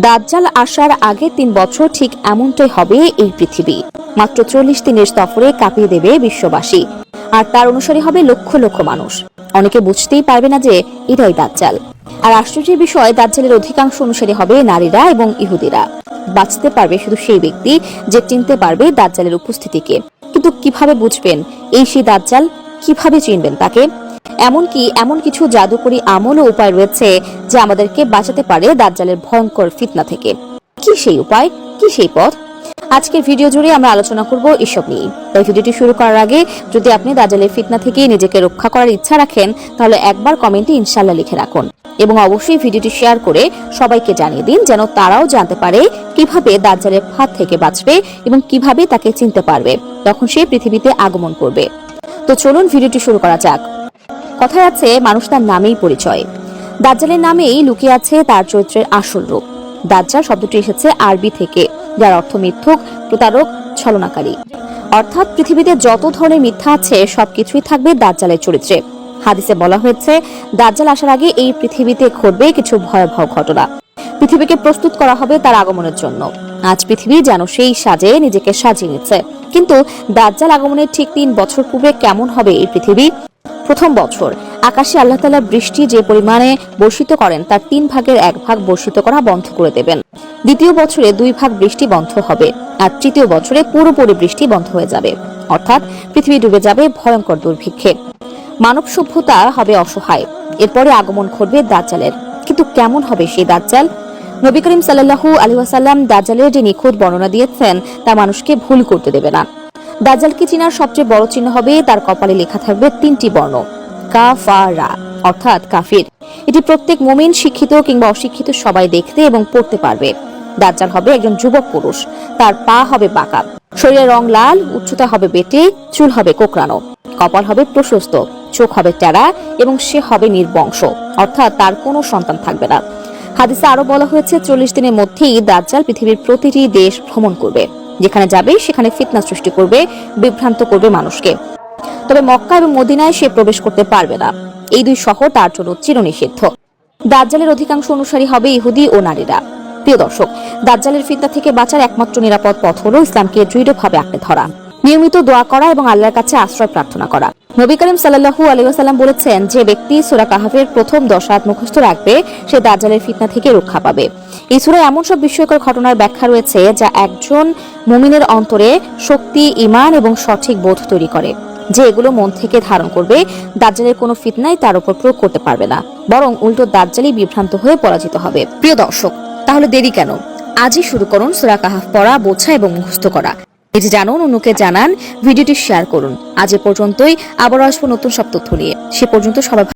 দাজ্জাল আসার আগে ৩ বছর ঠিক এমনটাই হবে এই পৃথিবী। মাত্র ৪০ দিনের সফরে কাঁপিয়ে দেবে বিশ্ববাসী, আর তার অনুসারী হবে লক্ষ লক্ষ মানুষ। অনেকে বুঝতেই পারবে না যে এটাই দাজ্জাল। আর আশ্চর্যের বিষয়, দাজ্জালের অধিকাংশ অনুসারী হবে নারীরা এবং ইহুদিরা। বাঁচতে পারবে শুধু সেই ব্যক্তি যে চিনতে পারবে দাজ্জালের উপস্থিতিকে। কিন্তু কিভাবে বুঝবেন এই সেই দাজ্জাল? কিভাবে চিনবেন তাকে? এমনকি এমন কিছু জাদুকরী আমল ও উপায় রয়েছে যা আমাদেরকে বাঁচাতে পারে দাজ্জালের ভয়ঙ্কর ফিতনা থেকে। কি সেই উপায়, কি সেই পথ? আজকের ভিডিও জুড়ে আমরা আলোচনা করব এসব নিয়ে। তাই ভিডিওটি শুরু করার আগে যদি আপনি দাজ্জালের ফিতনা থেকে নিজেকে রক্ষা করার ইচ্ছা রাখেন, তাহলে একবার কমেন্টে ইনশাআল্লাহ লিখে রাখুন এবং অবশ্যই ভিডিওটি শেয়ার করে সবাইকে জানিয়ে দিন, যেন তারাও জানতে পারে কিভাবে দাজ্জালের ফাঁদ থেকে বাঁচবে এবং কিভাবে তাকে চিনতে পারবে তখন সে পৃথিবীতে আগমন করবে। তো চলুন ভিডিওটি শুরু করা যাক। কথায় আছে, মানুষ তার নামেই পরিচয়। দাজ্জালের নামেই লুকিয়ে আছে তার চরিত্রের আসল রূপ। দাজ্জাল শব্দটি এসেছে আরবি থেকে, যার অর্থ মিথ্যুক, প্রতারক, ছলনাকারী। অর্থাৎ পৃথিবীতে যত ধরনের মিথ্যা আছে সবকিছুই থাকবে দাজ্জালের চরিত্রে। হাদিসে বলা হয়েছে, দাজ্জাল আসার আগে এই পৃথিবীতে ঘটবে কিছু ভয়াবহ ঘটনা। পৃথিবীকে প্রস্তুত করা হবে তার আগমনের জন্য। আজ পৃথিবী যেন সেই সাজে নিজেকে সাজিয়ে নিচ্ছে। কিন্তু দাজ্জাল আগমনের ঠিক ৩ বছর পূর্বে কেমন হবে এই পৃথিবী? প্রথম বছর আকাশে আল্লাহ তাআলা বৃষ্টি যে পরিমাণে বর্ষিত করেন তার ৩ ভাগের ১ ভাগ বর্ষিত করা বন্ধ করে দেবেন। দ্বিতীয় বছরে ২ ভাগ বৃষ্টি বন্ধ হবে, আর তৃতীয় বছরে পুরোপুরি বৃষ্টি বন্ধ হয়ে যাবে। অর্থাৎ পৃথিবী ডুবে যাবে ভয়ঙ্কর দুর্ভিক্ষে। মানব সভ্যতা হবে অসহায়। এরপরে আগমন ঘটবে দাজ্জালের। কিন্তু কেমন হবে সেই দাজ্জাল? নবী করিম সাল্লাল্লাহু আলাইহি ওয়াসাল্লাম দাজ্জালের যে নিখুঁত বর্ণনা দিয়েছেন তা মানুষকে ভুল করতে দেবে না। দাজ্জালকে চিনার সবচেয়ে বড় চিহ্ন হবে তার কপালে লেখা থাকবে ৩টি বর্ণ, কাফারা, অর্থাৎ কাফির। এটি প্রত্যেক মুমিন, শিক্ষিত কিংবা অশিক্ষিত সবাই দেখতে এবং পড়তে পারবে। দাজ্জাল হবে একজন যুবক পুরুষ। তার পা হবে বাঁকা, শরীরের রং লাল, উচ্চতা হবে বেটে, চুল হবে কোঁকড়ানো, কপাল হবে প্রশস্ত, চোখ হবে টেরা এবং সে হবে নির্বংশ, অর্থাৎ তার কোনো সন্তান থাকবে না। হাদিসে আরো বলা হয়েছে, ৪০ দিনের মধ্যেই দাজ্জাল পৃথিবীর প্রতিটি দেশ ভ্রমণ করবে। যেখানে যাবে সেখানে ফিতনা সৃষ্টি করবে, বিভ্রান্ত করবে মানুষকে। তবে মক্কা এবং মদিনায় সে প্রবেশ করতে পারবে না। এই ২ শহর তার জন্য চিরনিষিদ্ধ। দাজ্জালের অধিকাংশ অনুসারী হবে ইহুদি ও নারীরা। প্রিয় দর্শক, দাজ্জালের ফিতনা থেকে বাঁচার একমাত্র নিরাপদ পথ হলো ইসলামকে দৃঢ়ভাবে আঁকড়ে ধরা, নিয়মিত দোয়া করা এবং আল্লাহর কাছে আশ্রয় প্রার্থনা করা। নবী করিম সাল্লাল্লাহু আলাইহি ওয়াসাল্লাম বলেছেন, যে ব্যক্তি সূরা কাহফের প্রথম ১০ আয়াত মুখস্থ রাখবে সে দাজ্জালের ফিতনা থেকে রক্ষা পাবে। এই সূরায় এমন সব বিস্ময়কর ঘটনার ব্যাখ্যা রয়েছে যা একজন মুমিনের অন্তরে শক্তি, ঈমান এবং সঠিক বোধ তৈরি করে, যে এগুলো মন থেকে ধারণ করবে। দাজ্জালের কোনো ফিতনাই তার উপর প্রয়োগ করতে পারবে না, বরং উল্টো দাজ্জালই বিভ্রান্ত হয়ে পরাজিত হবে। প্রিয় দর্শক, তাহলে দেরি কেন? আজই শুরু করুন সূরা কাহফ পড়া, বোঝা এবং মুখস্থ করা। এটি জানুন, অন্যকে জানান, ভিডিওটি শেয়ার করুন। আজ এ পর্যন্তই। আবারও আসবো নতুন সব তথ্য নিয়ে। সে পর্যন্ত সবাই